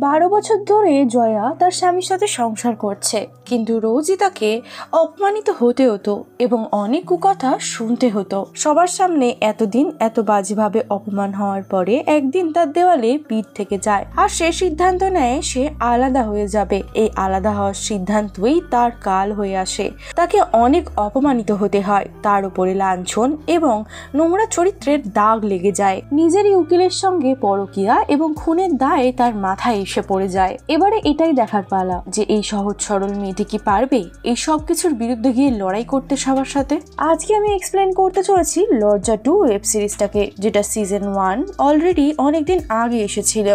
12 বছর ধরে জয়া তার স্বামীর সাথে সংসার করছে, কিন্তু রোজই তাকে অপমানিত হতে হতো এবং অনেক কুকথা শুনতে হতো সবার সামনে। এতদিন এত বাজেভাবে অপমান হওয়ার পরে একদিন তার দেওয়ালে পিঠ থেকে যায় আর সে সিদ্ধান্ত নেয় সে আলাদা হয়ে যাবে। এই আলাদা হওয়ার সিদ্ধান্তই তার কাল হয়ে আসে। তাকে অনেক অপমানিত হতে হয়, তার উপরে লাঞ্ছন এবং নোংরা চরিত্রের দাগ লেগে যায়। নিজেরই উকিলের সঙ্গে পরকীয়া এবং খুনের দায়ে তার মাথায় এসে পড়ে যায়। এবারে এটাই দেখার পালা যে এই সহজ সরল মেয়েটি কি পারবে এই সব কিছুর বিরুদ্ধে গিয়ে লড়াই করতে সবার সাথে। আজকে আমি এক্সপ্লেন করতে চলেছি লজ্জা 2 ওয়েব সিরিজটাকে, যেটা সিজন 1 অলরেডি অনেকদিন আগে এসেছিল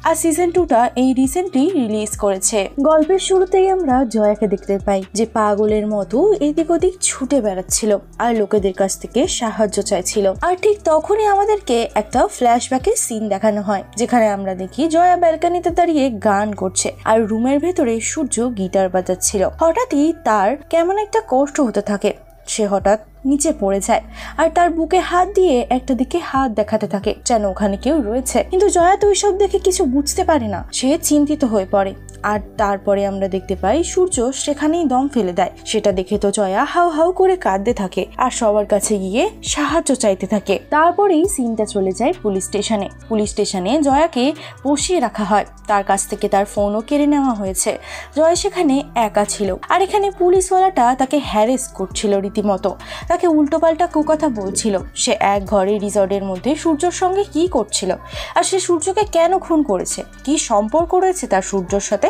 আর সিজন 2টা এই রিসেন্টলি রিলিজ করেছে। গল্পের শুরুতেই আমরা জয়াকে দেখতে পাই যে পাগলের মতো এদিক ওদিক ছুটে বেড়াচ্ছিল আর লোকেদের কাছ থেকে সাহায্য চাইছিল। আর ঠিক তখনই আমাদেরকে একটা ফ্ল্যাশব্যাকের সিন দেখানো হয়, যেখানে আমরা দেখি জয়া ব্যালকনিতে দাঁড়িয়ে গান করছে আর রুমের ভেতরে সূর্য গিটার বাজাচ্ছিল। হঠাৎই তার কেমন একটা কষ্ট হতে থাকে, সে হঠাৎ নিচে পড়ে যায় আর তার বুকে হাত দিয়ে একটা দিকে হাত দেখাতে থাকে যেন ওখানে কেউ রয়েছে। কিন্তু জয়া তো ওইসব দেখে কিছু বুঝতে পারে না, সে চিন্তিত হয়ে পড়ে। আর তারপরে আমরা দেখতে পাই সূর্য সেখানেই দম ফেলে দেয়। সেটা দেখে তো জয়া হাউ হাউ করে কাঁদতে থাকে আর সবার কাছে গিয়ে সাহায্য চাইতে থাকে। তারপরেই সিনটা চলে যায় পুলিশ স্টেশনে। পুলিশ স্টেশনে জয়াকে বসিয়ে রাখা হয়, তার কাছ থেকে তার ফোনও কেড়ে নেওয়া হয়েছে। জয়া সেখানে একা ছিল আর এখানে পুলিশওয়ালাটা তাকে হ্যারেস করছিল রীতিমতো, তাকে উল্টোপাল্টা কুকথা বলছিল। সে এক ঘরে রিসর্টের মধ্যে সূর্যর সঙ্গে কি করছিল আর সে সূর্যকে কেন খুন করেছে, কি সম্পর্ক রয়েছে তার সূর্যর সাথে,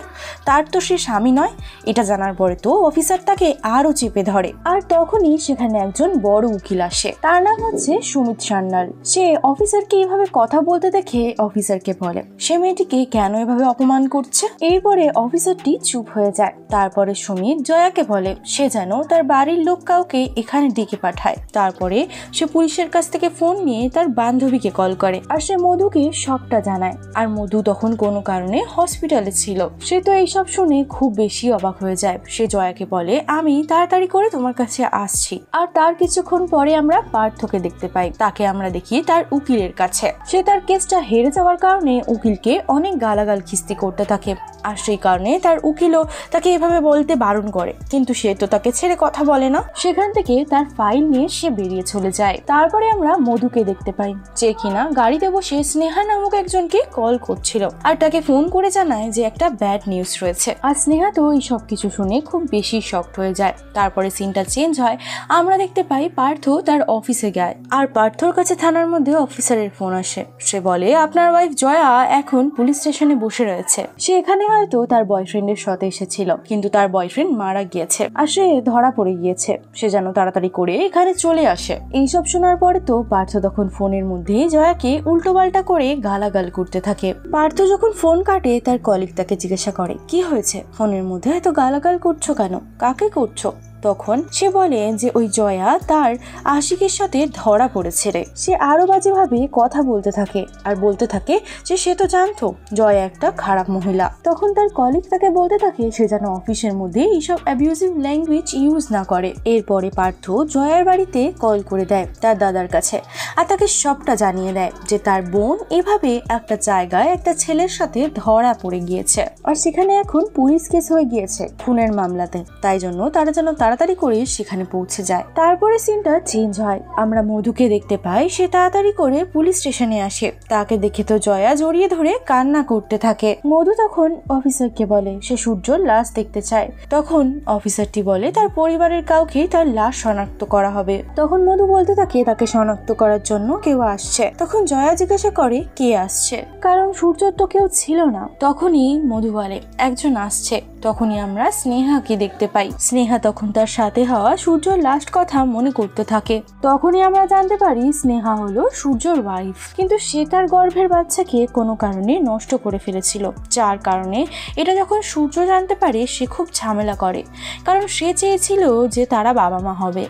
তার তো সে স্বামী নয়। এটা জানার পরে তো অফিসার তাকে আরো চেপে ধরে। আর তখনই সেখানে একজন বড় উকিল আসে, তার নাম হচ্ছে সুমিত সান্যাল। সে অফিসারকে এইভাবে কথা বলতে দেখে অফিসারকে বলে সে মেয়েটিকে কেন এভাবে অপমান করছে। এরপরে অফিসারটি চুপ হয়ে যায়। তারপরে সুমিত জয়াকে বলে সে যেন তার বাড়ির লোক কাউকে এখানে ডেকে পাঠায়। তারপরে সে পুলিশের কাছ থেকে ফোন নিয়ে তার বান্ধবীকে কল করে আর সে মধুকে সবটা জানায়। আর মধু তখন কোনো কারণে হসপিটালে ছিল। সে তো এইসব শুনে খুব বেশি অবাক হয়ে যায়। সে জয়াকে বলে আমি তাড়াতাড়ি করে তোমার কাছে আসছি। আর তার কিছুক্ষণ পরে আমরা পার্থকে দেখতে পাই। তাকে আমরা দেখি তার উকিলের কাছে। সে তার কেসটা হেরে যাওয়ার কারণে উকিলকে অনেক গালাগাল খিস্তি করতে থাকে আর সেই কারণে তার উকিলও তাকে এভাবে বলতে বারণ করে, কিন্তু সে তো তাকে ছেড়ে কথা বলে না। সেখান থেকে তার ফাইল নিয়ে সে বেরিয়ে চলে যায়। তারপরে আমরা মধুকে দেখতে পাই যে কিনা গাড়িতে বসে স্নেহা নামক একজনকে কল করছিল আর তাকে ফোন করে জানায় যে একটা ব্যাড নিউজ রয়েছে। আর স্নেহা তো এই সব কিছু শুনে খুব বেশি শকড হয়ে যায়। তারপরে সিনটা চেঞ্জ হয়, আমরা দেখতে পাই পার্থ তার অফিসে যায় আর পার্থর কাছে থানার মধ্যে অফিসারের ফোন আসে। সে বলে আপনার ওয়াইফ জয়া এখন পুলিশ স্টেশনে বসে রয়েছে। সে এখানে হয়তো তার বয়ফ্রেন্ডের সাথে এসেছিল, কিন্তু তার বয়ফ্রেন্ড মারা গিয়েছে আর সে ধরা পড়ে গিয়েছে। সে যেন তাড়াতাড়ি করে এখানে চলে আসে। এইসব শোনার পরে তো পার্থ তখন ফোনের মধ্যে জয়াকে উল্টোপাল্টা করে গালাগাল করতে থাকে। পার্থ যখন ফোন কাটে তার কলিগ তাকে জিজ্ঞাসা করে কি হয়েছে, ফোনের মধ্যে এত গালাগাল করছো কেন, কাকে করছো? তখন সে বলে যে ওই জয়া তার আশিকের সাথে ধরা পড়েছে রে। সে আরো বাজেভাবে কথা বলতে থাকে আর বলতে থাকে যে সে তো জানতো জয়া একটা খারাপ মহিলা। তখন তার কলিগ তাকে বলতে থাকে সে যেন অফিসের মধ্যে এইসব অ্যাবিউজিভ ল্যাঙ্গুয়েজ ইউজ না করে। এরপরে পার্থ জয়ার বাড়িতে কল করে দেয় তার দাদার কাছে আর তাকে সবটা জানিয়ে দেয় যে তার বোন এভাবে একটা জায়গায় একটা ছেলের সাথে ধরা পড়ে গিয়েছে আর সেখানে এখন পুলিশ কেস হয়ে গিয়েছে খুনের মামলাতে। তাই জন্য তারা যেন তাড়াতাড়ি করে সেখানে পৌঁছে যায়। তারপরে সিনটা চেঞ্জ হয়, আমরা মধুকে দেখতে পাই সে তাড়াতাড়ি করে পুলিশ স্টেশনে আসে। তাকে দেখে তো জয়া জড়িয়ে ধরে কান্না করতে থাকে। মধু তখন অফিসারকে বলে সে সূর্যর লাশ দেখতে চায়। তখন অফিসারটি বলে তার পরিবারের কাউকে তার লাশ শনাক্ত করা হবে। তখন মধু বলতে থাকে তাকে শনাক্ত করার জন্য কেউ আসছে। তখন জয়া জিজ্ঞাসা করে কে আসছে, কারণ সূর্যর তো কেউ ছিল না। তখনই মধু বলে একজন আসছে। তখনই আমরা স্নেহাকে দেখতে পাই। স্নেহা তখন তার সাথে হওয়া সূর্যর লাস্ট কথা মনে করতে থাকে। তখনই আমরা জানতে পারি স্নেহা হলো সূর্যর ওয়াইফ, কিন্তু সে তার গর্ভের বাচ্চাকে কোনো কারণে নষ্ট করে ফেলেছিল, যার কারণে এটা যখন সূর্য জানতে পারে সে খুব ঝামেলা করে, কারণ সে চেয়েছিল যে তারা বাবা মা হবে,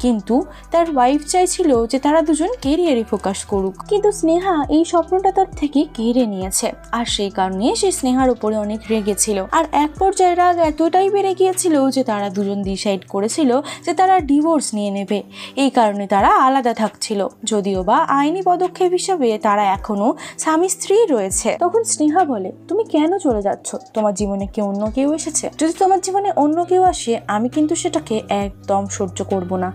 কিন্তু তার ওয়াইফ চাইছিল যে তারা দুজন কেরিয়ারে ফোকাস করুক। কিন্তু স্নেহা এই স্বপ্নটা তার থেকে কেড়ে নিয়েছে আর সেই কারণে সে স্নেহার উপরে অনেক রেগেছিল। আর এক পর্যায়ে সূর্যের রাগ এতটাই বেড়ে গিয়েছিল যে তারা দুজন ডিসাইড করেছিল যে তারা ডিভোর্স নিয়ে নেবে। এই কারণে তারা আলাদা থাকছিল, যদিও বা আইনি পদক্ষেপ হিসাবে তারা এখনো স্বামী স্ত্রী রয়েছে। তখন স্নেহা বলে, তুমি কেন চলে যাচ্ছ? তোমার জীবনে কি অন্য কেউ এসেছে? যদি তোমার জীবনে অন্য কেউ আসে আমি কিন্তু সেটাকে একদম সহ্য করব না।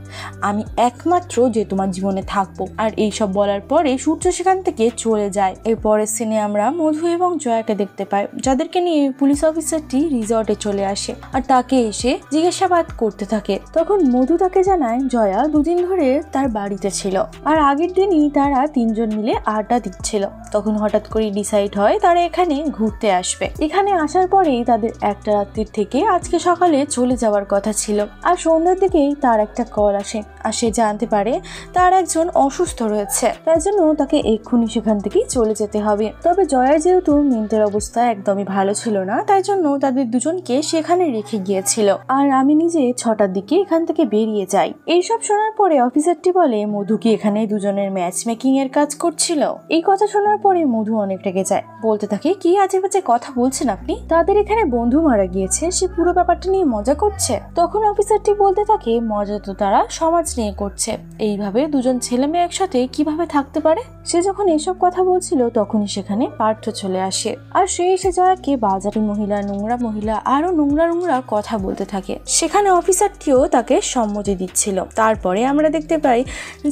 আমি একমাত্র যে তোমার জীবনে থাকবো। আর এইসব বলার পরে সূর্য সেখান থেকে চলে যায়। এরপরের সিনে আমরা মধু এবং জয়াকে দেখতে পাই, যাদেরকে নিয়ে পুলিশ অফিসারটি রিসর্টে চলে আসে আর তাকে এসে জিজ্ঞাসাবাদ করতে থাকে। তখন মধু তাকে জানায় জয়া দুদিন ধরে তার বাড়িতে ছিল আর আগের দিনই তারা তিনজন মিলে আড্ডা দিচ্ছিল। তখন হঠাৎ করে ডিসাইড হয় তারা এখানে ঘুরতে আসবে। এখানে আসার পরেই তাদের একটা রাত্রির থেকে আজকে সকালে চলে যাওয়ার কথা ছিল। আর সন্ধ্যার দিকেই তার একটা কল আসে আর সে জানতে পারে তার একজন অসুস্থ রয়েছে, তার জন্য তাকে এক্ষুনি সেখান থেকে চলে যেতে হবে। তবে জয়ার যেহেতু মেন্টাল অবস্থা একদমই ভালো ছিল না, তাই জন্য তাদের দুজনকে সেখানে রেখে গিয়েছিল। আর আমি নিজে 6টার দিকে এখান থেকে বেরিয়ে যাই। এইসব শোনার পরে অফিসারটি বলে মধু কি এখানে দুজনের ম্যাচ মেকিং এর কাজ করছিল? এই কথা শোনার পরে মধু অনেক রেগে যায়, বলতে থাকে কি আজে বাজে কথা বলছেন আপনি? তাদের এখানে বন্ধু মারা গিয়েছে, সে পুরো ব্যাপারটা নিয়ে মজা করছে। তখন অফিসারটি বলতে থাকে মজা তো তারা সমাজ নিয়ে করছে, এইভাবে দুজন ছেলে মেয়ে একসাথে কিভাবে থাকতে পারে? সে যখন এসব কথা বলছিল তখনই সেখানে পার্থ চলে আসে আর সে এসে জয়াকে বাজারি মহিলা, নোংরা মহিলা আরো নোংরা নোংরা কথা বলতে থাকে। সেখানে অফিসারটিও তাকে সম্মতি দিচ্ছিল। তারপরে আমরা দেখতে পাই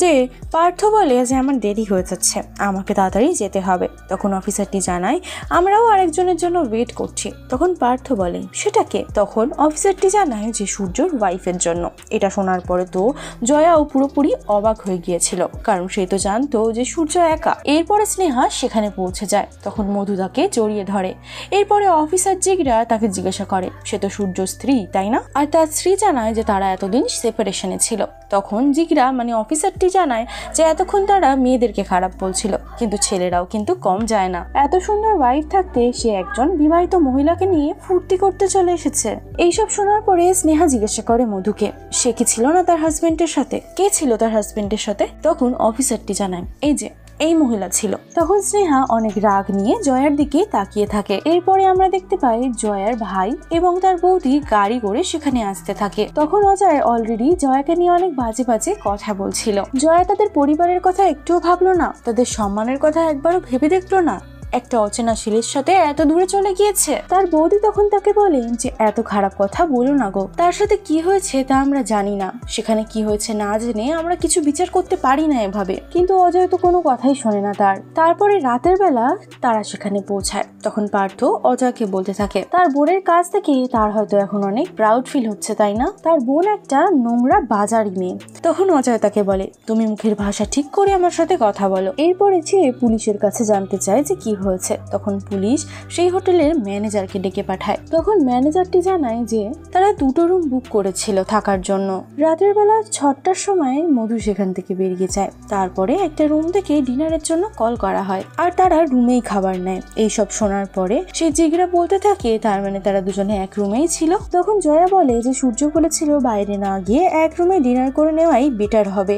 যে পার্থ বলে যে আমার দেরি হয়ে যাচ্ছে, আমাকে তাড়াতাড়ি যেতে হবে। তখন অফিসারটি জানায় আমরাও আরেকজনের জন্য ওয়েট করছি। তখন পার্থ বলে সেটা কে? তখন অফিসারটি জানায় যে সূর্যর ওয়াইফের জন্য। এটা শোনার পরে তো জয়াও পুরোপুরি অবাক হয়ে গিয়েছিল, কারণ সে তো জানতো যে সূর্য একা। এরপরে স্নেহা সেখানে পৌঁছে যায়। তখন মধু তাকে জড়িয়ে ধরে। এরপরে অফিসার জিগরা তাকে জিজ্ঞাসা করে সে তো সূর্য স্ত্রী তাই না? আর তার স্ত্রী জানায় যে তারা এতদিন সেপারেশনে ছিল। তখন জিগরা মানে অফিসারটি জানায় যে এতক্ষণ তারা মেয়েদেরকে খারাপ বলছিল, কিন্তু ছেলেরাও কিন্তু কম যায় না। এত সুন্দর ওয়াইফ থাকতে সে একজন বিবাহিত মহিলাকে নিয়ে ফুর্তি করতে চলে এসেছে। এইসব শোনার পরে স্নেহা জিজ্ঞাসা করে মধুকে সে কি ছিল না তার হাজবেন্ডের সাথে? কে ছিল তার হাজবেন্ডের সাথে? তখন অফিসারটি জানায় এই যে এই মহিলা ছিল। তখন স্নেহা অনেক রাগ নিয়ে জয়ার দিকে তাকিয়ে থাকে। এরপরে আমরা দেখতে পাই জয়ার ভাই এবং তার বৌদি গাড়ি করে সেখানে আসতে থাকে। তখন অজয় অলরেডি জয়াকে নিয়ে অনেক বাজে বাজে কথা বলছিল। জয়া তাদের পরিবারের কথা একটুও ভাবলো না, তাদের সম্মানের কথা একবারও ভেবে দেখলো না। একটা অচেনা ছেলের সাথে এত দূরে চলে গিয়েছে। তার বৌদি তখন তাকে বলেন যে এত খারাপ কথা বলো না গো, তার সাথে কি হয়েছে তা আমরা জানি না, সেখানে কি হয়েছে না জেনে আমরা কিছু বিচার করতে পারি না এভাবে। কিন্তু অজয় তো কোনো কথাই শোনে না তার। তারপরে রাতের বেলা তারা সেখানে পৌঁছায়। তখন পার্থ অজয়কে বলতে থাকে তার বোনের কাছ থেকে তার হয়তো এখন অনেক প্রাউড ফিল হচ্ছে তাই না? তার বোন একটা নোংরা বাজারি মেয়ে। তখন অজয় তাকে বলে তুমি মুখের ভাষা ঠিক করে আমার সাথে কথা বলো। এরপরে সে পুলিশের কাছে জানতে চায় যে কি হয়েছে। তখন পুলিশ সেই হোটেলের ম্যানেজারকে ডেকে পাঠায়। তখন ম্যানেজারটি জানায় যে তারা 2টো রুম বুক করেছিল থাকার জন্য। রাতের বেলা 6টার সময় মধু সেখান থেকে বেরিয়ে যায়। তারপরে একটা রুম থেকে ডিনারের জন্য কল করা হয় আর তারা রুমেই খাবার নেয়। এইসব শোনার পরে সে জিগরা বলতে থাকে তার মানে তারা দুজনে এক রুমেই ছিল। তখন জয়া বলে যে সূর্য বলেছিল বাইরে না গিয়ে এক রুমে ডিনার করে নেওয়াই বেটার হবে,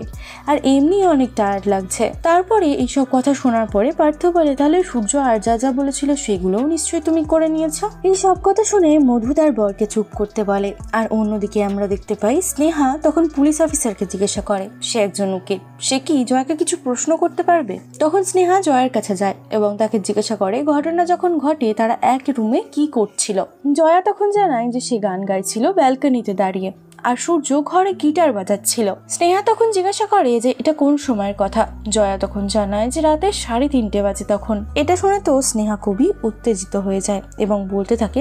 আর এমনি অনেক টায়ার্ড লাগছে। তারপরে এইসব কথা শোনার পরে পার্থ বলে তাহলে সূর্য আর যা যা বলেছিল সেগুলোও নিশ্চয়ই তুমি করে নিয়েছো। এই সব কথা শুনে মধু তার বরকে চুপ করতে বলে। আর অন্যদিকে আমরা দেখতে পাই স্নেহা তখন পুলিশ অফিসারকে জিজ্ঞাসা করে সে একজন উকিল, সে কি জয়াকে কিছু প্রশ্ন করতে পারবে? তখন স্নেহা জয়ার কাছে যায় এবং তাকে জিজ্ঞাসা করে ঘটনা যখন ঘটে তারা এক রুমে কি করছিল। জয়া তখন জানায় যে সে গান গাইছিল ব্যালকনিতে দাঁড়িয়ে আর সূর্য ঘরে গিটার বাজাচ্ছিল। স্নেহা তখন জিজ্ঞাসা করে যে এটা কোন সময়ের কথা। জয়া তখন জানায় যে রাতে 3:30 বাজে। তখন এটা শুনে তো স্নেহা খুবই উত্তেজিত হয়ে যায় এবং বলতে থাকে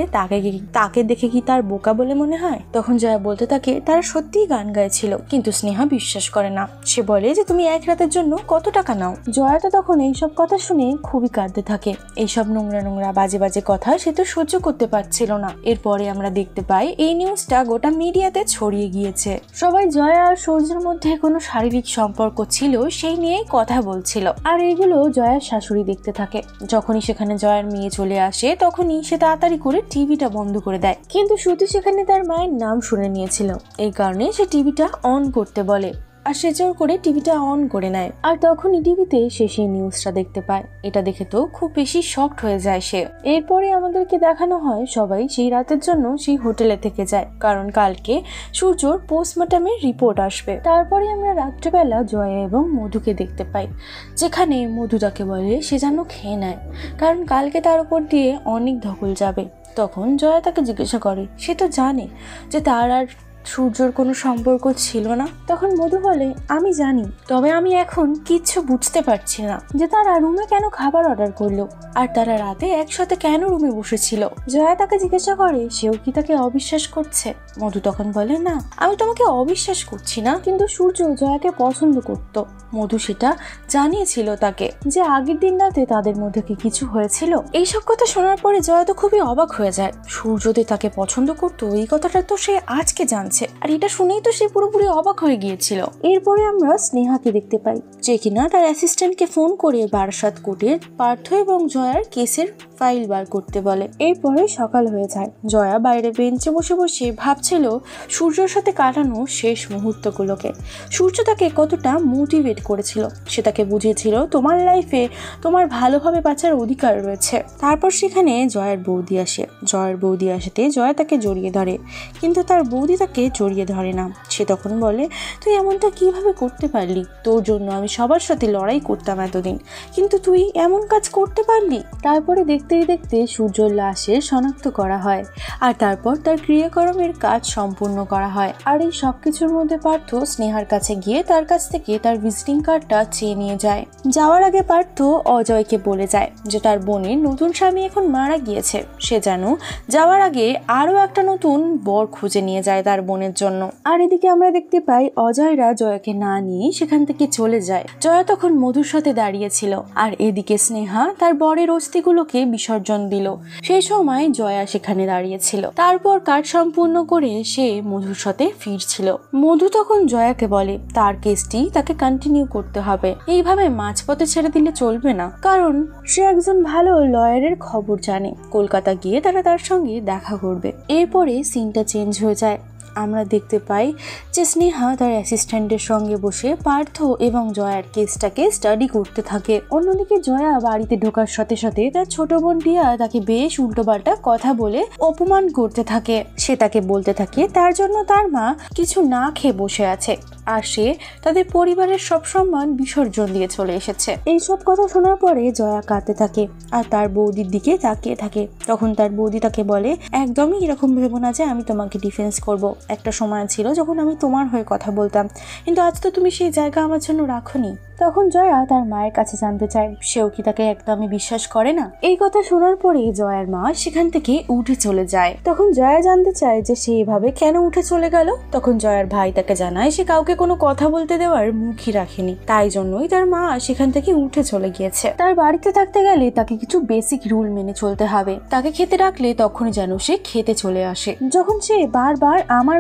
তাকে দেখে কি তার বোকা বলে মনে হয়? তখন জয়া বলতে থাকে তারা সত্যিই গান গাইছিল, কিন্তু স্নেহা বিশ্বাস করে না। সে বলে যে তুমি এক রাতের জন্য কত টাকা নাও? জয়া তো তখন এইসব কথা শুনে খুবই কাঁদতে থাকে। এইসব নোংরা নোংরা বাজে বাজে কথা সে তো সহ্য করতে পারছিল না। এরপরে আমরা দেখতে পাই এই নিউজটা গোটা মিডিয়াতে ছড়িয়ে গিয়েছে। সবাই জয়া আর সূর্যের মধ্যে কোনো শারীরিক সম্পর্ক ছিল সেই নিয়েই কথা বলছিল। আর এগুলো জয়ার শাশুড়ি দেখতে থাকে। যখনই সেখানে জয়ার মেয়ে চলে আসে তখনই সে তাড়াতাড়ি করে টিভিটা বন্ধ করে দেয়, কিন্তু শুধু সেখানে তার মায়ের নাম শুনে নিয়েছিল। এই কারণে সে টিভিটা অন করতে বলে। আর সে জোর করে টিভিটা অন করে নেয়। আর তখনই টিভিতে সে সেই নিউজটা দেখতে পায়। এটা দেখে তো খুব বেশি শকড হয়ে যায় সে। এরপরে আমাদেরকে দেখানো হয় সবাই সেই রাতের জন্য সেই হোটেলে থেকে যায়, কারণ কালকে সূর্যর পোস্টমর্টমের রিপোর্ট আসবে। তারপরে আমরা রাত্রেবেলা জয়া এবং মধুকে দেখতে পাই, যেখানে মধু তাকে বলে সে যেন খেয়ে নেয়, কারণ কালকে তার উপর দিয়ে অনেক ধকল যাবে। তখন জয়া তাকে জিজ্ঞাসা করে, সে তো জানে যে তার আর সূর্যর কোনো সম্পর্ক ছিল না। তখন মধু বলে, আমি জানি, তবে আমি এখন কিচ্ছু বুঝতে পারছি না যে তারা রুমে কেন খাবার অর্ডার করলো, আর তারা রাতে একসাথে কেন রুমে বসেছিল। জয়া তাকে জিজ্ঞাসা করে সেও কি তাকে অবিশ্বাস করছে। মধু তখন বলে, না, আমি তোমাকে অবিশ্বাস করছি না, কিন্তু সূর্য জয়াকে পছন্দ করত। মধু সেটা জানিয়েছিল তাকে যে আগের দিন রাতে তাদের মধ্যে কি কিছু হয়েছিল। এইসব কথা শোনার পরে জয়া তো খুবই অবাক হয়ে যায়। সূর্য তাকে পছন্দ করতো এই কথাটা তো সে আজকে জানছে, আর এটা শুনেই তো সে পুরোপুরি অবাক হয়ে গিয়েছিল। এরপরে আমরা স্নেহাকে দেখতে পাই, যে কিনা তার অ্যাসিস্ট্যান্টকে ফোন করে বারাসাত কোর্টের পার্থ এবং জয়ার কেসের ফাইল বার করতে বলে। এরপরে সকাল হয়ে যায়। জয়া বাইরে বেঞ্চে বসে বসে ভাবছিল সূর্যর সাথে কাটানো শেষ মুহূর্তগুলোকে। সূর্য তাকে কতটা মোটিভেট করেছিল, সে তাকে বুঝিয়েছিল তোমার লাইফে তোমার ভালোভাবে বাঁচার অধিকার রয়েছে। তারপর সেখানে জয়ার বৌদি আসে। জয়ার বৌদি আসাতে জয়া তাকে জড়িয়ে ধরে, কিন্তু তার বৌদি তাকে জড়িয়ে ধরে না। সে তখন বলে, তুই এমনটা কিভাবে করতে পারলি? তোর জন্য আমি সবার সাথে লড়াই করতাম এতদিন, কিন্তু তুই এমন কাজ করতে পারলি? তারপরে দেখতেই দেখতে সূর্যর লাশের শনাক্ত করা হয়, আর তারপর তার ক্রিয়াকর্মের কাজ সম্পূর্ণ করা হয়। আর এই সবকিছুর মধ্যে পার্থ স্নেহার কাছে গিয়ে তার কাছ থেকে তার ভিজিটিং কার্ডটা চেয়ে নিয়ে যায়। যাওয়ার আগে পার্থ অজয়কে বলে যায় যে তার বোনের নতুন স্বামী এখন মারা গিয়েছে, সে যেন যাওয়ার আগে আরো একটা নতুন বর খুঁজে নিয়ে যায় তার বোনের জন্য। আর এদিকে আমরা দেখতে পাই অজয়রা জয়াকে না নিয়ে সেখান থেকে চলে যায়। জয়া তখন মধুর সাথে দাঁড়িয়েছিল, আর এদিকে স্নেহা তার বরের অস্থিগুলোকে বিসর্জন দিল। সেই সময় জয়া সেখানে দাঁড়িয়েছিল। তারপর কাজ সম্পূর্ণ করে সে মধুর সাথে ফিরছিল। মধু তখন জয়াকে বলে তার কেসটি তাকে কন্টিনিউ করতে হবে, এইভাবে মাঝপথে ছেড়ে দিলে চলবে না, কারণ সে একজন ভালো লয়ারের খবর জানে। কলকাতা গিয়ে তারা তার সঙ্গে দেখা করবে। এরপরে সিনটা চেঞ্জ হয়ে যায়। আমরা দেখতে পাই যে স্নেহা তার অ্যাসিস্ট্যান্টের সঙ্গে বসে পার্থ এবং জয়ার কেসটাকে স্টাডি করতে থাকে। অন্যদিকে জয়া বাড়িতে ঢোকার সাথে সাথে তার ছোট বোন রিয়া তাকে বেশ উল্টোপাল্টা কথা বলে অপমান করতে থাকে। সে তাকে বলতে থাকে তার জন্য তার মা কিছু না খেয়ে বসে আছে, আর সে তাদের পরিবারের সব সম্মান বিসর্জন দিয়ে চলে এসেছে। এইসব কথা শোনার পরে জয়া কাঁদতে থাকে আর তার বৌদির দিকে তাকিয়ে থাকে। তখন তার বৌদি তাকে বলে, একদমই এরকম ভেবো না যে আমি তোমাকে ডিফেন্স করব। একটা সময় ছিল যখন আমি তোমার হয়ে কথা বলতাম, কিন্তু আজ তো তুমি সেই জায়গা আমার জন্য রাখোনি। তখন জয়া তার মায়ের কাছে জানতে চায় সেও কি তাকে একদমই বিশ্বাস করে না। এই কথা শোনার পরে জয়ার মা সেখান থেকে উঠে চলে যায়। তখন জয়া জানতে চায় যে সে এভাবে কেন উঠে চলে গেল। তখন জয়ার ভাই তাকে জানায় সে কাউকে কোনো কথা বলতে দেওয়ার মুখই রাখেনি, তাই জন্যই তার মা সেখান থেকে উঠে চলে গিয়েছে। তার বাড়িতে থাকতে গেলে তাকে কিছু বেসিক রুল মেনে চলতে হবে। তাকে খেতে ডাকলে তখনই যেন সে খেতে চলে আসে। যখন সে বারবার আমার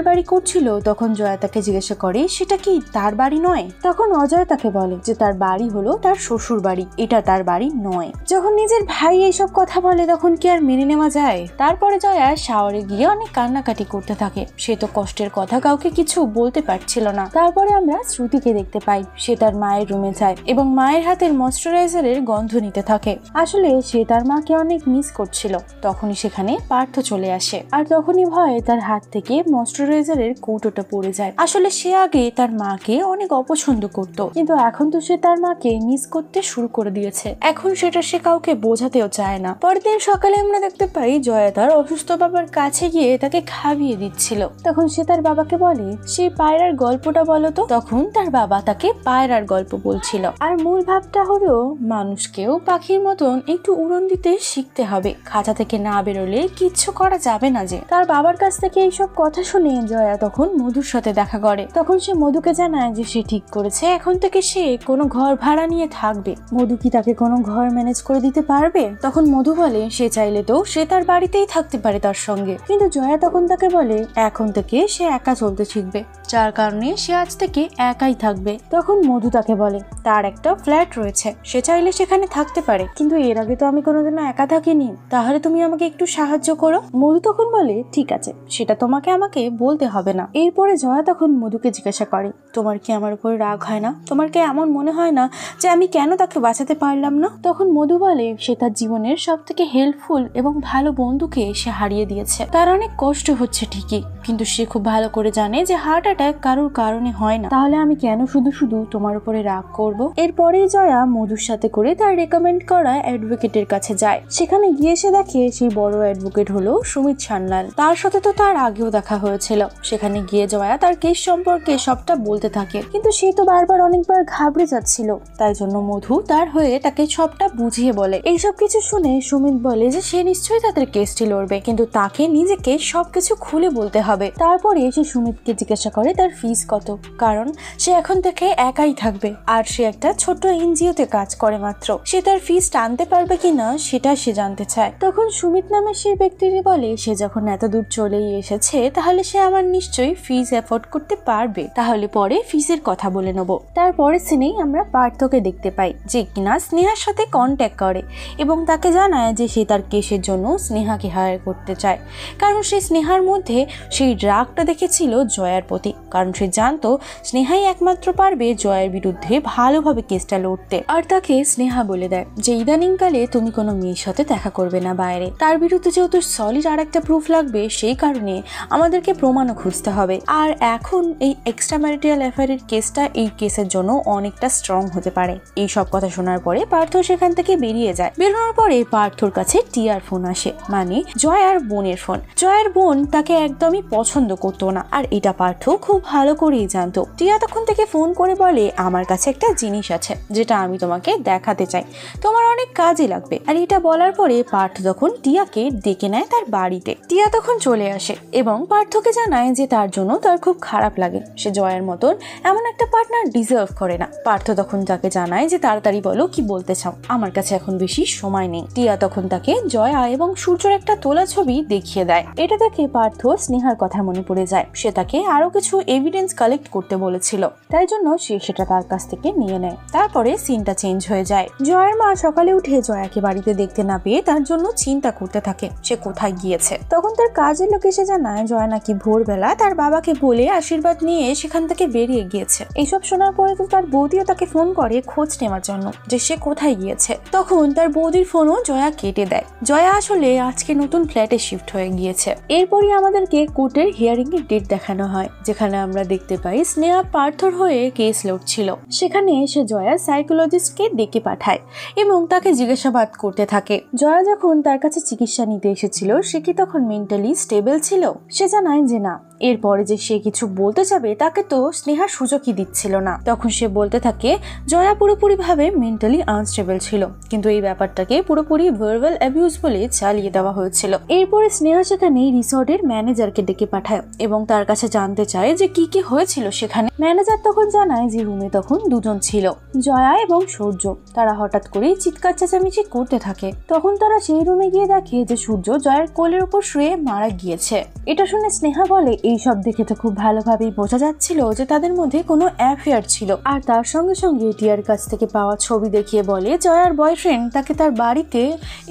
বাড়ি করছিল, তখন জয়া তাকে জিজ্ঞাসা করে সেটা কি তার বাড়ি নয়। তখন অজয় তাকে বলে যে তার বাড়ি হলো তার শ্বশুর বাড়ি, এটা তার বাড়ি নয়। যখন নিজের ভাই এইসব কথা বলে তখন কি আর মেনে নেওয়া যায়? তারপরে জয়া শাওয়ারে গিয়ে অনেক কান্নাকাটি করতে থাকে। সে তো কষ্টের কথা কাউকে কিছু বলতে পারছিল না। তারপরে আমরা শ্রুতিকে দেখতে পাই, সে তার মায়ের রুমে যায় এবং মায়ের হাতের ময়শ্চারাইজারের গন্ধ নিতে থাকে। আসলে সে তার মাকে অনেক মিস করছিল। তখনই সেখানে পার্থ চলে আসে, আর তখনই ভয়ে তার হাত থেকে ময়শ্চারাইজারের কৌটোটা পড়ে যায়। আসলে সে আগে তার মাকে অনেক অপছন্দ করত, কিন্তু এখন তো সে তার মাকে মিস করতে শুরু করে দিয়েছে। এখন সেটা সে কাউকে বোঝাতেও চায় না। পরের দিন সকালে আমরা দেখতে পাই জয়া তার অসুস্থ বাবার কাছে গিয়ে তাকে খাইয়ে দিচ্ছিল। তখন সে তার বাবাকে বলে সেই পায়রার গল্পটা বলো তো। তখন তার বাবা তাকে পায়রার গল্প বলছিল, আর মূল ভাবটা হলো মানুষকেও পাখির মতন একটু উড়ন দিতে শিখতে হবে। খাঁচা থেকে না বেরোলে কিচ্ছু করা যাবে না। যে তার বাবার কাছ থেকে এইসব কথা শুনে জয়া তখন মধুর সাথে দেখা করে। তখন সে মধুকে জানায় যে সে ঠিক করেছে এখন থেকে থেকে সে কোনো ঘর ভাড়া নিয়ে থাকবে। মধু কি তাকে কোনো ঘর ম্যানেজ করে দিতে পারবে? তখন মধু বলে সে চাইলে তো সে তার বাড়িতেই থাকতে পারে তার সঙ্গে, কিন্তু জয়া তখন তাকে বলে এখন থেকে সে একা চলতে শিখবে, যার কারণে সে আজ থেকে একাই থাকবে। তখন মধু তাকে বলে তার একটা ফ্ল্যাট রয়েছে, সে চাইলে সেখানে থাকতে পারে, কিন্তু এর আগে তো আমি কোনোদিনও একা থাকিনি, তাহলে তুমি আমাকে একটু সাহায্য করো। মধু তখন বলে ঠিক আছে, সেটা তোমাকে আমাকে বলতে হবে না। এরপরে জয়া তখন মধুকে জিজ্ঞাসা করে তোমার কি আমার উপর রাগ হয় না? তোমার কি এমন মনে হয় না যে আমি কেন তাকে বাঁচাতে পারলাম না? তখন মধু বলে সে তার জীবনের সব থেকে হেল্পফুল এবং ভালো বন্ধুকে সে হারিয়ে দিয়েছে। তার অনেক কষ্ট হচ্ছে ঠিকই, কিন্তু সে খুব ভালো করে জানে যে হার্ট অ্যাটাক কারোর কারণে হয় না, তাহলে আমি কেন শুধু শুধু তোমার উপরে রাগ করব? এরপরে জয়া মধুর সাথে করে তার রেকমেন্ড করা অ্যাডভোকেটের কাছে যায়। সেখানে গিয়ে সে দেখে সেই বড় অ্যাডভোকেট হলো সুমিত সান্যাল। তার সাথে তো তার আগেও দেখা হয়েছিল। সেখানে গিয়ে জয়া তার কেস সম্পর্কে সবটা বলতে থাকে, কিন্তু সে তো বারবার অনেকবার ঘাবড়ে যাচ্ছিল, তাই জন্য মধু তার হয়ে তাকে সবটা বুঝিয়ে বলে। এইসব কিছু শুনে সুমিত বলে যে সে নিশ্চয়ই তাদের কেসটি লড়বে, কিন্তু তাকে নিজেকে সবকিছু খুলে বলতে হবে। তারপরে সে সুমিতকে জিজ্ঞাসা করে তার ফিস কত, কারণ সে এখন থেকে একাই থাকবে আর সে একটা ছোট্ট এনজিওতে কাজ করে মাত্র। সে তার ফিস টানতে পারবে কিনা সেটা সে জানতে চায়। তখন সুমিত নামে সেই ব্যক্তিটি বলে সে যখন এত দূর চলেই এসেছে তাহলে সে আমার নিশ্চয়ই ফিস এফোর্ড করতে পারবে, তাহলে পরে ফিসের কথা বলে নেব। তারপরে সিনেই আমরা পার্থকে দেখতে পাই যে কিনা স্নেহার সাথে কন্ট্যাক্ট করে এবং তাকে জানায় যে সে তার কেসের জন্য স্নেহাকে হায়ার করতে চায়, কারণ সে স্নেহার মধ্যে সেই রাগটা দেখেছিল জয়ার প্রতি, কারণ সে জানতো স্নেহাই একমাত্র পারবে জয়ের বিরুদ্ধে ভালোভাবে কেসটা লড়তে। আর তাকে স্নেহা বলে দেয় যে ইদানিংকালে তুমি কোনো মেয়ের সাথে দেখা করবে না বাইরে, তার বিরুদ্ধে যেহেতু সলিড আর একটা প্রুফ লাগবে সেই কারণে আমাদেরকে প্রমাণও খুঁজতে হবে। আর এখন এই এক্সট্রা ম্যারিটাল অ্যাফেয়ারের কেসটা এই কেসের জন্য অনেকটা স্ট্রং হতে পারে। এই সব কথা শোনার পরে পার্থ সেখান থেকে বেরিয়ে যায়। বেরোনোর পরে পার্থর কাছে টিয়ার ফোন আসে, মানে জয়ার বোনের ফোন। জয়ার বোন তাকে একদমই পছন্দ করতো না, আর এটা পার্থ খুব ভালো করেই জানতো। টিয়া তখন থেকে ফোন করে বলে আমার কাছে একটা জিনিস আছে যেটা আমি তোমাকে দেখাতে চাই, তোমার অনেক কাজে লাগবে। আর এটা বলার পরে পার্থ তখন টিয়াকে ডেকে নেয় তার বাড়িতে। টিয়া তখন চলে আসে এবং পার্থকে জানায় যে তার জন্য তার খুব খারাপ লাগে, সে জয়ের মতন এমন একটা পার্টনার ডিজার্ভ করে না। পার্থ তখন তাকে জানায় যে তাড়াতাড়ি বলো কি বলতে চাও, আমার কাছে এখন বেশি সময় নেই। টিয়া তখন তাকে জয়া এবং সূর্যর একটা তোলা ছবি দেখিয়ে দেয়। এটা দেখে পার্থ স্নেহার কথা মনে পড়ে যায়। সে তাকে আরো কিছু এভিডেন্স কালেক্ট করতে বলেছিল, তাই জন্য সে সেটা তার কাছ থেকে নিয়ে নেয়। তারপরে সিনটা চেঞ্জ হয়ে যায়। জয়ের মা সকালে উঠে জয়াকে বাড়িতে দেখতে না পেয়ে তার জন্য চিন্তা করতে থাকে সে কোথায় গিয়েছে। তখন তার কাজের লোক এসে জানায় জয়া নাকি ভোরবেলা তার বাবাকে বলে আশীর্বাদ নিয়ে সেখান থেকে বেরিয়ে গিয়েছে। এইসব শোনার পরে তো তার বৌদিও তাকে ফোন করে খোঁজ নেওয়ার জন্য যে সে কোথায় গিয়েছে। তখন তার বৌদির ফোনও জয়া কেটে দেয়। জয়া আসলে আজকে নতুন ফ্ল্যাটে শিফট হয়ে গিয়েছে। এরপরই আমাদেরকে কোর্টের হিয়ারিং এর ডেট দেখানো হয়, যেখানে আমরা দেখতে পাই স্নেহা পার্থর হয়ে কেস লড়ছিল। সেখানে এসে জয়া সাইকোলজিস্টকে ডেকে পাঠায় এবং তাকে জিজ্ঞাসাবাদ করতে থাকে। জয়া যখন তার কাছে চিকিৎসা নিতে এসেছিল সে কি তখন মেন্টালি স্টেবল ছিল? সে জানায় যে না। এরপরে যে সে কিছু বলতে যাবে তাকে তো স্নেহা সুযোগই দিচ্ছিল না। তখন সে বলতে থাকে জয়া পুরোপুরি ভাবে মেন্টালি আনস্টেবল ছিল, কিন্তু এই ব্যাপারটাকে পুরোপুরি ভার্বাল অ্যাবিউজ বলে চালিয়ে দেওয়া হয়েছিল। এরপরে স্নেহা সেখানে রিসর্টের ম্যানেজারকে ডেকে পাঠায় এবং তার কাছে জানতে চায় যে কি কি হয়েছিল সেখানে। ম্যানেজার তখন জানায় যে রুমে তখন দুজন ছিল, জয়া এবং সূর্য। তারা হঠাৎ করেই চিৎকার চেঁচামেচি করতে থাকে। তখন তারা সেই রুমে গিয়ে দেখে যে সূর্য জয়ের কোলের উপর শুয়ে মারা গিয়েছে। এটা শুনে স্নেহা বলে এই সব দেখে তো খুব ভালোভাবেই বোঝা যাচ্ছিল যে তাদের মধ্যে কোনো অ্যাফেয়ার ছিল। আর তার সঙ্গে সঙ্গে টিয়ার কাছ থেকে পাওয়া ছবি দেখিয়ে বলে জয়ার বয়ফ্রেন্ড তাকে তার বাড়িতে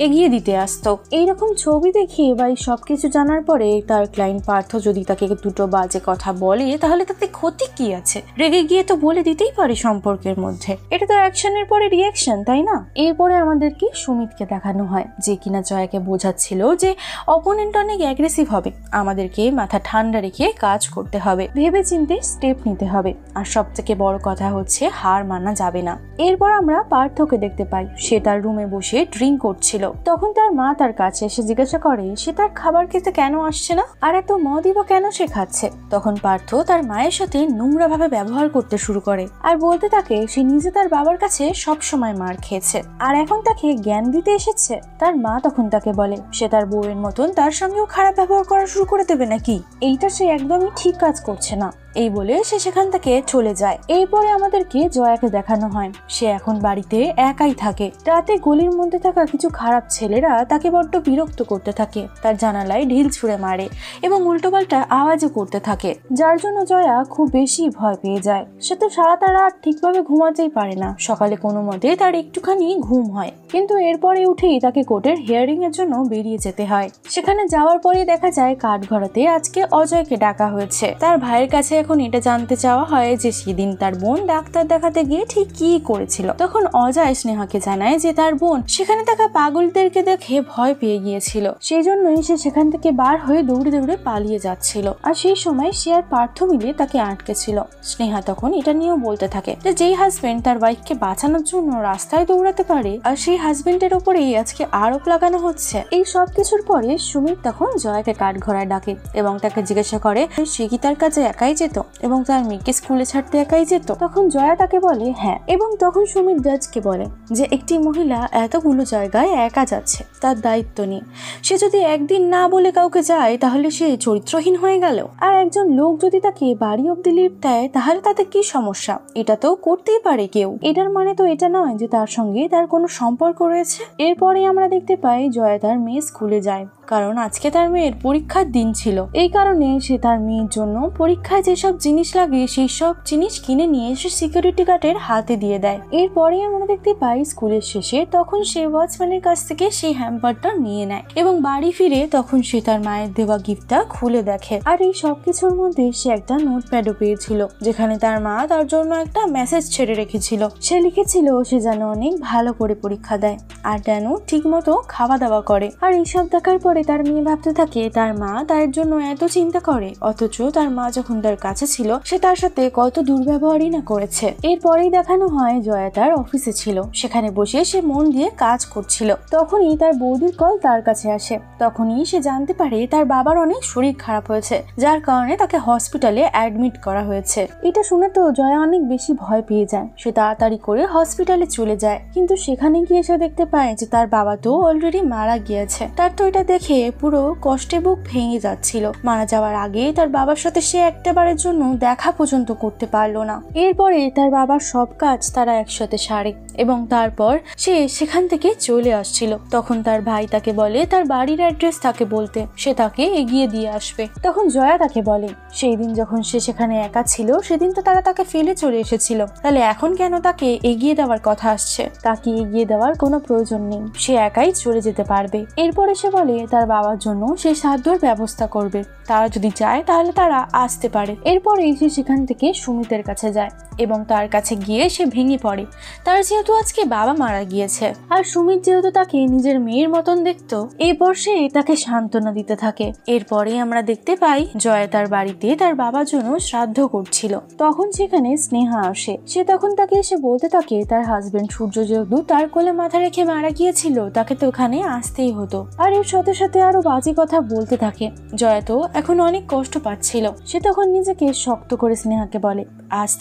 এগিয়ে দিতে আসতো। এইরকম ছবি দেখিয়ে বা এই সবকিছু জানার পরে তার ক্লায়েন্ট পার্থ যদি তাকে দুটো বাজে কথা বলে তাহলে তাতে ক্ষতি কি আছে? রেগে গিয়ে তো বলে দিতেই পারে সম্পর্কের মধ্যে। এটা তো অ্যাকশনের পরে রিয়াকশন, তাই না? এরপরে আমাদেরকে সুমিতকে দেখানো হয় যে কিনা জয়াকে বোঝাচ্ছিল যে অপোনেন্ট অনেক অ্যাগ্রেসিভ হবে, আমাদেরকে মাথা ঠান্ডা রেখে কাজ করতে হবে, ভেবে চিন্তে স্টেপ নিতে হবে, আর সব থেকে বড় কথা হচ্ছে হার মানা যাবে না। এরপর আমরা পার্থকে দেখতে পাই সে তার রুমে বসে ড্রিঙ্ক করছিল। তখন তার মা তার কাছে এসে জিজ্ঞাসা করে সে তার খাবার খেতে কেন আসছে না আর এত মদই বা কেন সে খাচ্ছে। তখন পার্থ তার মায়ের সাথে নোংরা ভাবে ব্যবহার করতে শুরু করে আর বলতে থাকে সে নিজে তার বাবার কাছে সব সময় মার খেয়েছে আর এখন তাকে জ্ঞান দিতে এসেছে। তার মা তখন তাকে বলে সে তার বউয়ের মতন তার সঙ্গেও খারাপ ব্যবহার করা শুরু করে দেবে নাকি। এইটা সে একদমই ঠিক কাজ করছে না। এই বলে সে সেখান থেকে চলে যায়। এরপরে আমাদেরকে জয়াকে দেখানো হয় সে এখন বাড়িতে একাই থাকে। রাতে গলির মধ্যে থাকা কিছু খারাপ ছেলেরা তাকে বড্ড বিরক্ত করতে থাকে, তার জানালায় ঢিল ছুঁড়ে মারে এবং উল্টোপাল্টা আওয়াজও করতে থাকে, যার জন্য জয়া খুব বেশি ভয় পেয়ে যায়। সে তো সারাটা রাত ঠিকভাবে ঘুমাতেই পারে না। সকালে কোনো মতে তার একটুখানি ঘুম হয়, কিন্তু এরপরে উঠেই তাকে কোর্টের হিয়ারিং এর জন্য বেরিয়ে যেতে হয়। সেখানে যাওয়ার পরে দেখা যায় কাঠগড়াতে আজকে অজয়কে ডাকা হয়েছে। তার ভাইয়ের কাছে এখন এটা জানতে চাওয়া হয় যে সেদিন তার বোন ডাক্তার দেখাতে গিয়ে ঠিক কি করেছিল। তখন অজয় স্নেহাকে জানায় যে তার বোন সেখানে থাকা পাগলদেরকে দেখে ভয় পেয়ে গিয়েছিল, সেই জন্যই সে সেখান থেকে বার হয়ে দৌড়ে দৌড়ে পালিয়ে যাচ্ছিল। আর সেই সময় সে আর পার্থ মিলে তাকে আটকেছিল। স্নেহা তখন এটা নিয়েও বলতে থাকে যে যেই হাজবেন্ড তার ওয়াইফকে বাঁচানোর জন্য রাস্তায় দৌড়াতে পারে আর সেই হাজবেন্ডের উপরেই আজকে আরোপ লাগানো হচ্ছে। এই সব কিছুর পরে সুমিত তখন জয়াকে কাঠগড়ায় ডাকে এবং তাকে জিজ্ঞাসা করে সে কি তার কাছে একাই যেত এবং তার মেয়েকে স্কুলে ছাড়তে একাই যেত। তখন জয়া তাকে বলে হ্যাঁ, এবং তখন সুমিত জাজকে বলে যে একটি মহিলা এতগুলো জায়গায় একা যাচ্ছে তার দায়িত্ব নিয়ে, সে যদি একদিন না বলে কাউকে যায় তাহলে সে চরিত্রহীন হয়ে গেল। আর একজন লোক যদি তাকে বাড়ি অব্দি লিফট দেয় তাহলে তাতে কি সমস্যা, এটা তো করতেই পারে কেউ। এটার মানে তো এটা নয় যে তার সঙ্গে তার কোনো সম্পর্ক রয়েছে। এরপরে আমরা দেখতে পাই জয়া তার মেয়ে স্কুলে যায়, কারণ আজকে তার মেয়ের পরীক্ষার দিন ছিল। এই কারণে সে তার মেয়ের জন্য পরীক্ষায় যেসব জিনিস লাগে সেই সব জিনিস কিনে নিয়ে সে সিকিউরিটি গার্ডের হাতে দিয়ে দেয়। এরপরে আমরা দেখতে পাই স্কুলের শেষে তখন সে ওয়াচম্যানের কাছ থেকে সেই হ্যাম্পারটা নিয়ে নেয় এবং বাড়ি ফিরে তখন সে তার মায়ের দেওয়া গিফটটা খুলে দেখে। আর এই সবকিছুর মধ্যে সে একটা নোটপ্যাডও পেয়েছিল যেখানে তার মা তার জন্য একটা মেসেজ ছেড়ে রেখেছিল। সে লিখেছিল সে যেন অনেক ভালো করে পরীক্ষা দেয় আর যেন ঠিক মতো খাওয়া দাওয়া করে। আর এইসব দেখার পরে তার মেয়ে ভাবতে থাকে তার মা তার জন্য এত চিন্তা করে, অথচ তার মা যখন তার কাছে ছিল সে তার সাথে কত দুর্ব্যবহারই না করেছে। এরপরেই দেখানো হয় জয়া তার অফিসে ছিল, সেখানে বসে সে মন দিয়ে কাজ করছিল। তখনই তার বৌদির কল তার কাছে আসে। তখনই সে জানতে পারে তার বাবার অনেক শরীর খারাপ হয়েছে, যার কারণে তাকে হসপিটালে অ্যাডমিট করা হয়েছে। এটা শুনে তো জয়া অনেক বেশি ভয় পেয়ে যায়। সে তাড়াতাড়ি করে হসপিটালে চলে যায়, কিন্তু সেখানে গিয়ে সে দেখতে পায় যে তার বাবা তো অলরেডি মারা গিয়েছে। তার তো এটা দেখে পুরো কষ্টে বুক ভেঙে যাচ্ছিল। মারা যাওয়ার আগে তার বাবার সাথে সে একটাবারের জন্য দেখা পর্যন্ত করতে পারলো না। এরপরে তার বাবার সব কাজ তারা একসাথে সারে এবং তারপর সে সেখান থেকে চলে আসছিল। তখন তার ভাই তাকে বলে তার বাড়ির অ্যাড্রেস তাকে বলতে, সে তাকে এগিয়ে দিয়ে আসবে। তখন জয়া তাকে বলে সেই দিন যখন সে সেখানে একা ছিল সেদিন তো তারা তাকে ফেলে চলে এসেছিল, তাহলে এখন কেন তাকে এগিয়ে দেওয়ার কথা আসছে? তাকে এগিয়ে দেওয়ার কোনো প্রয়োজন নেই, সে একাই চলে যেতে পারবে। এরপরে সে বলে তার বাবার জন্য সে সাধ্যর ব্যবস্থা করবে, তারা যদি চায় তাহলে তারা আসতে পারে। এরপরে সে সেখান থেকে সুমিতের কাছে যায় এবং তার কাছে গিয়ে সে ভেঙে পড়ে। তার যেহেতু আজকে বাবা মারা গিয়েছে আর সুমিত যেহেতু তাকে নিজের মেয়ের মতন দেখতো, এরপর সে তাকে সান্ত্বনা দিতে থাকে। এরপরে আমরা দেখতে পাই জয়া তার বাড়িতে তার বাবার জন্য শ্রাদ্ধ করছিল। তখন সেখানে স্নেহা আসে। সে তখন তাকে এসে বলতে থাকে তার হাজবেন্ড সূর্য যেহেতু তার কোলে মাথা রেখে মারা গিয়েছিল তাকে তো ওখানে আসতেই হতো। আর এর সাথে সাথে আরো বাজে কথা বলতে থাকে। জয়া তো এখন অনেক কষ্ট পাচ্ছিল। সে তখন নিজেকে শক্ত করে স্নেহাকে বলে আজ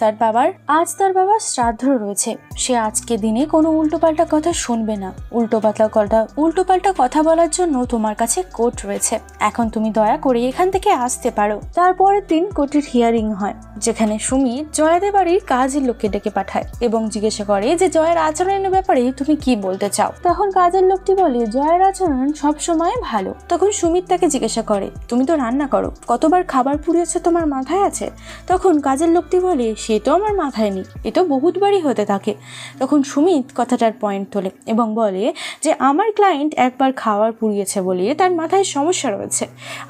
তার বাবার শ্রাদ্ধ রয়েছে, সে আজকে দিনে কোনো উল্টোপাল্টা কথা শুনবে না। উল্টোপাল্টা কথা বলার জন্য তোমার কাছে কোর্ট রয়েছে, এখন তুমি দয়া করে এখান থেকে আসতে পারো। তারপরের দিন কোর্টের হিয়ারিং হয়, যেখানে সুমিত জয়াদের বাড়ির কাজের লোককে ডেকে পাঠায় এবং জিজ্ঞাসা করে যে জয়ের আচরণের ব্যাপারে তুমি কি বলতে চাও। তখন কাজের লোকটি বলে জয়ের আচরণ সবসময় ভালো। তখন সুমিত তাকে জিজ্ঞাসা করে তুমি তো রান্না করো, কতবার খাবার পুড়িয়েছে তোমার মাথায় আছে? তখন কাজের লোকটি বলে সে তো আমার মাথায় নেই, এ তো বহুতবারই হতে থাকে। তখন সুমিত কথাটার পয়েন্ট তোলে এবং বলে যে আমার ক্লায়েন্ট একবার খাবার পুড়িয়েছে বলে তার মাথায় সমস্যা রয়েছে,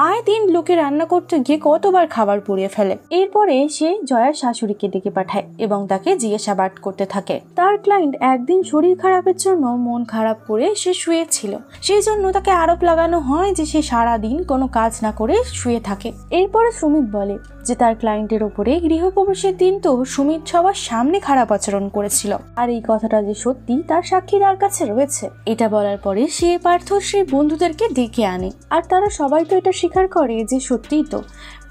আয় দিন লোকে রান্না করতে গিয়ে কতবার খাবার পুড়িয়ে ফেলে। এরপরে সে জয়ার শাশুড়িকে ডেকে পাঠায় এবং তাকে জিজ্ঞাসাবাদ করতে থাকে। তার ক্লায়েন্ট একদিন শরীর খারাপের জন্য মন খারাপ করে সে শুয়েছিল, সেই জন্য তাকে আরোপ লাগানো হয় যে সে সারাদিন কোনো কাজ না করে শুয়ে থাকে। এরপরে সুমিত বলে যে তার ক্লায়েন্টের ওপরে গৃহপ্রবেশের দিন তো সুমিত সবার সামনে খারাপ আচরণ করেছিল, আর এই কথাটা যে সত্যি তার সাক্ষী তার কাছে রয়েছে। এটা বলার পরে সে পার্থ সেই বন্ধুদেরকে ডেকে আনে আর তারা সবাই তো এটা স্বীকার করে যে সত্যিই তো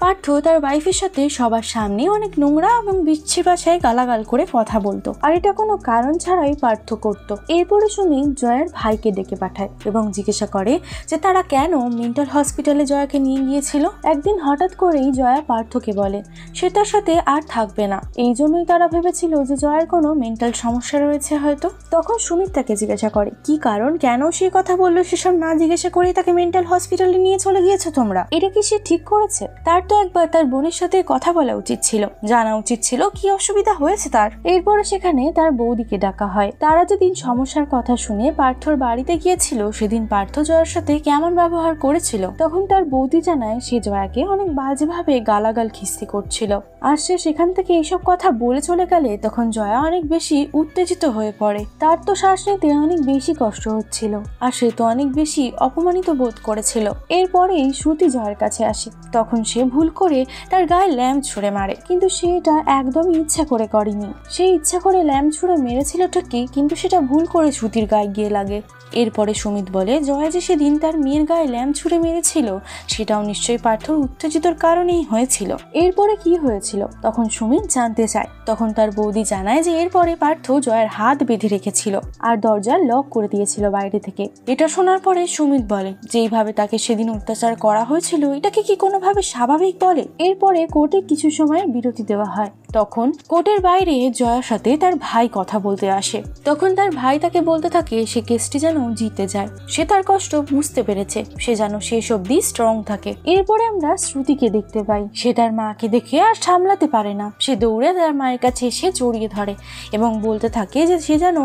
পার্থ তার ওয়াইফের সাথে সবার সামনে অনেক নোংরা এবং বিচ্ছির ভাষায় গালাগাল করে কথা বলতো, আর এটা কোনো কারণ ছাড়াই পার্থ করত। এরপরে সুমিত জয়ার ভাইকে ডেকে পাঠায় এবং জিজ্ঞাসা করে যে তারা কেন মেন্টাল হসপিটালে জয়াকে নিয়ে গিয়েছিল। একদিন হঠাৎ করেই জয়া পার্থকে বলে সে তার সাথে আর থাকবে না, এই জন্যই তারা ভেবেছিল যে জয়ার কোনো মেন্টাল সমস্যা রয়েছে হয়তো। তখন সুমিত তাকে জিজ্ঞাসা করে কি কারণ, কেন সে কথা বললো, সেসব না জিজ্ঞাসা করে তাকে মেন্টাল হসপিটালে নিয়ে চলে গিয়েছো তোমরা, এটা কি সে ঠিক করেছে? তার তো একবার তার বোনের সাথে কথা বলা উচিত ছিল, জানা উচিত ছিল কি অসুবিধা হয়েছে তার। এরপরে সেখানে তার বৌদিকে ডাকা হয়। তারা যেদিন সমস্যার কথা শুনে পার্থর বাড়িতে গিয়েছিল সেদিন পার্থ জয়ার সাথে কেমন ব্যবহার করেছিল, তখন তার বৌদি জানায় সে জয়াকে অনেক বাজেভাবে গালাগাল খিস্তি করছিল, আর সে সেখান থেকে এইসব কথা বলে চলে গেলে তখন জয়া অনেক বেশি উত্তেজিত হয়ে পড়ে। তার তো শ্বাস নিতে অনেক বেশি কষ্ট হচ্ছিল আর সে তো অনেক বেশি অপমানিত বোধ করেছিল। এরপরেই শ্রুতি জয়ার কাছে আসে, তখন সে ভুল করে তার গায়ে ল্যাম্প ছুঁড়ে মারে, কিন্তু সে এটা একদমই ইচ্ছা করে করেনি। সে ইচ্ছা করে ল্যাম্প ছুঁড়ে মেরেছিল ঠিকই, কিন্তু সেটা ভুল করে শ্রুতির গায়ে গিয়ে লাগে। এরপরে সুমিত বলে জয়া যে সেদিন তার মেয়ের গায়ে ল্যাম্প ছুঁড়ে মেরেছিল সেটাও নিশ্চয়ই পার্থর উত্তেজিতর কারণেই হয়েছিল। এরপরে কি হয়েছিল তখন সুমিত জানতে চায়। তখন তার বৌদি জানায় যে এরপরে পার্থ জয়ার হাত বেঁধে রেখেছিল আর দরজা লক করে দিয়েছিল বাইরে থেকে। এটা শোনার পরে সুমিত বলে যে এইভাবে তাকে সেদিন অত্যাচার করা হয়েছিল এটাকে কি কোনোভাবে স্বাভাবিক বলে। এরপরে কোর্টে কিছু সময় বিরতি দেওয়া হয়। তখন কোর্টের বাইরে জয়ার সাথে তার ভাই কথা বলতে আসে। তখন তার ভাই তাকে বলতে থাকে সে কেসটি যেন জিতে যায়, সে তার কষ্ট বুঝতে পেরেছে, সে যেন শেষ অব্দি স্ট্রং থাকে। এরপরে আমরা শ্রুতিকে দেখতে পাই, সে তার মাকে দেখে আর সামলাতে পারে না, সে দৌড়ে তার মায়ের কাছে এসে জড়িয়ে ধরে এবং বলতে থাকে যে সে যেন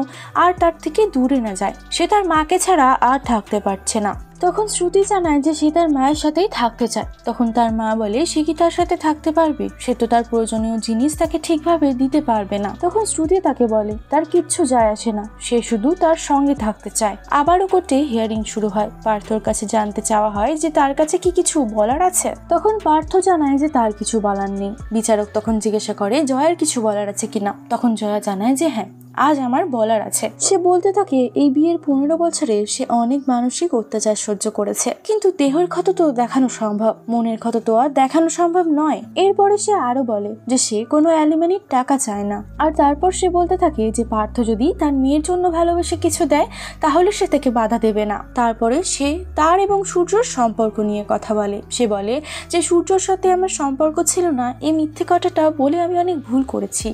আর তার থেকে দূরে না যায়, সে তার মাকে ছাড়া আর থাকতে পারছে না। তখন শ্রুতি জানায় যে সে তার মায়ের সাথেই থাকতে চায়। তখন তার মা বলে সে কি তার সাথে থাকতে পারবে, সে তো তার প্রয়োজনীয় জিনিস তাকে ঠিকভাবে দিতে পারবে না। তখন শ্রুতি তাকে বলে তার কিচ্ছু যায় আসে না, সে শুধু তার সঙ্গে থাকতে চায়। আবারও কোর্টে হিয়ারিং শুরু হয়। পার্থর কাছে জানতে চাওয়া হয় যে তার কাছে কি কিছু বলার আছে। তখন পার্থ জানায় যে তার কিছু বলার নেই। বিচারক তখন জিজ্ঞাসা করে জয়ার কিছু বলার আছে কিনা। তখন জয়া জানায় যে হ্যাঁ, আজ আমার বলার আছে। সে বলতে থাকে এই বিয়ের 15 বছরে সে অনেক মানসিক অত্যাচার সহ্য করেছে, কিন্তু দেহের ক্ষত তো দেখানো সম্ভব, মনের ক্ষত তো আর দেখানো সম্ভব নয়। এরপরে সে আরো বলে যে সে কোনো অ্যালিমনির টাকা চায় না। আর তারপর সে বলতে থাকে যে পার্থ যদি তার মেয়ের জন্য ভালোবেসে কিছু দেয় তাহলে সে তাকে বাধা দেবে না। তারপরে সে তার এবং সূর্যর সম্পর্ক নিয়ে কথা বলে। সে বলে যে সূর্যর সাথে আমার সম্পর্ক ছিল না, এই মিথ্যে কথাটা বলে আমি অনেক ভুল করেছি,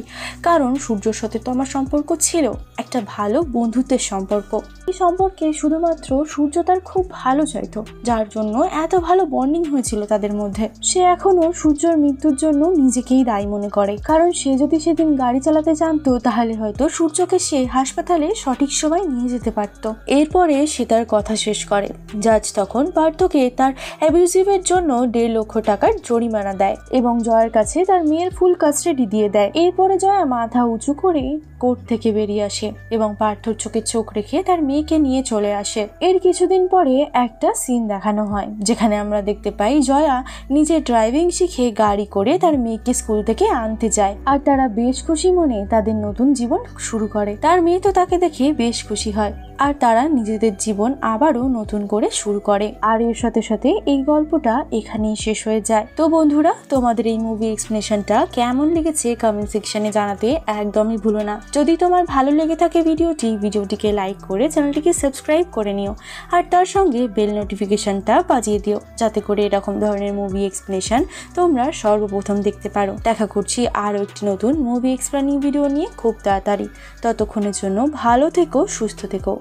কারণ সূর্যর সাথে তো আমার সম্পর্ক ছিল একটা ভালো বন্ধুত্বের সম্পর্ক। এই সম্পর্কে শুধুমাত্র সূর্য তার খুব ভালো চাইতো, যার জন্য এত ভালো বন্ডিং হয়েছিল তাদের মধ্যে। সে এখনো সূর্যর মৃত্যুর জন্য নিজেকেই দায়ী মনে করে, কারণ সে যদি সেদিন গাড়ি চালাতে জানতো তাহলে হয়তো সূর্যকে সে হাসপাতালে সঠিক সময় নিয়ে যেতে পারতো। এরপরে সে তার কথা শেষ করে। জাজ তখন পার্থকে তার অ্যাবিউজিভের জন্য 1.5 লক্ষ টাকার জরিমানা দেয় এবং জয়ার কাছে তার মেয়ের ফুল কাস্টাডি দিয়ে দেয়। এরপরে জয়া মাথা উঁচু করে কোর্ট থেকে বেরিয়ে আসে এবং পার্থর চোখে চোখ রেখে তার মেয়েকে নিয়ে চলে আসে। এর কিছুদিন পরে একটা সিন দেখানো হয় যেখানে আমরা দেখতে পাই জয়া নিজে ড্রাইভিং শিখে গাড়ি করে তার মেয়েকে স্কুল থেকে আনতে যায়, আর তারা বেশ খুশি মনে তাদের নতুন জীবন শুরু করে। তার মেয়ে তো তাকে দেখে বেশ খুশি হয় আর তারা নিজেদের জীবন আবারও নতুন করে শুরু করে। আর এর সাথে সাথে এই গল্পটা এখানেই শেষ হয়ে যায়। তো বন্ধুরা, তোমাদের এই মুভি এক্সপ্লেনেশনটা কেমন লেগেছে কমেন্ট সেকশনে জানাতে একদমই ভুলো না। যদি তোমার ভালো লেগে থাকে ভিডিওটিকে লাইক করে চ্যানেলটিকে সাবস্ক্রাইব করে নিও, আর তার সঙ্গে বেল নোটিফিকেশনটা বাজিয়ে দিও, যাতে করে এরকম ধরনের মুভি এক্সপ্লেনেশন তোমরা সর্বপ্রথম দেখতে পারো। দেখা করছি আরও একটি নতুন মুভি এক্সপ্লেনিং ভিডিও নিয়ে খুব তাড়াতাড়ি। ততক্ষণের জন্য ভালো থেকো, সুস্থ থেকো।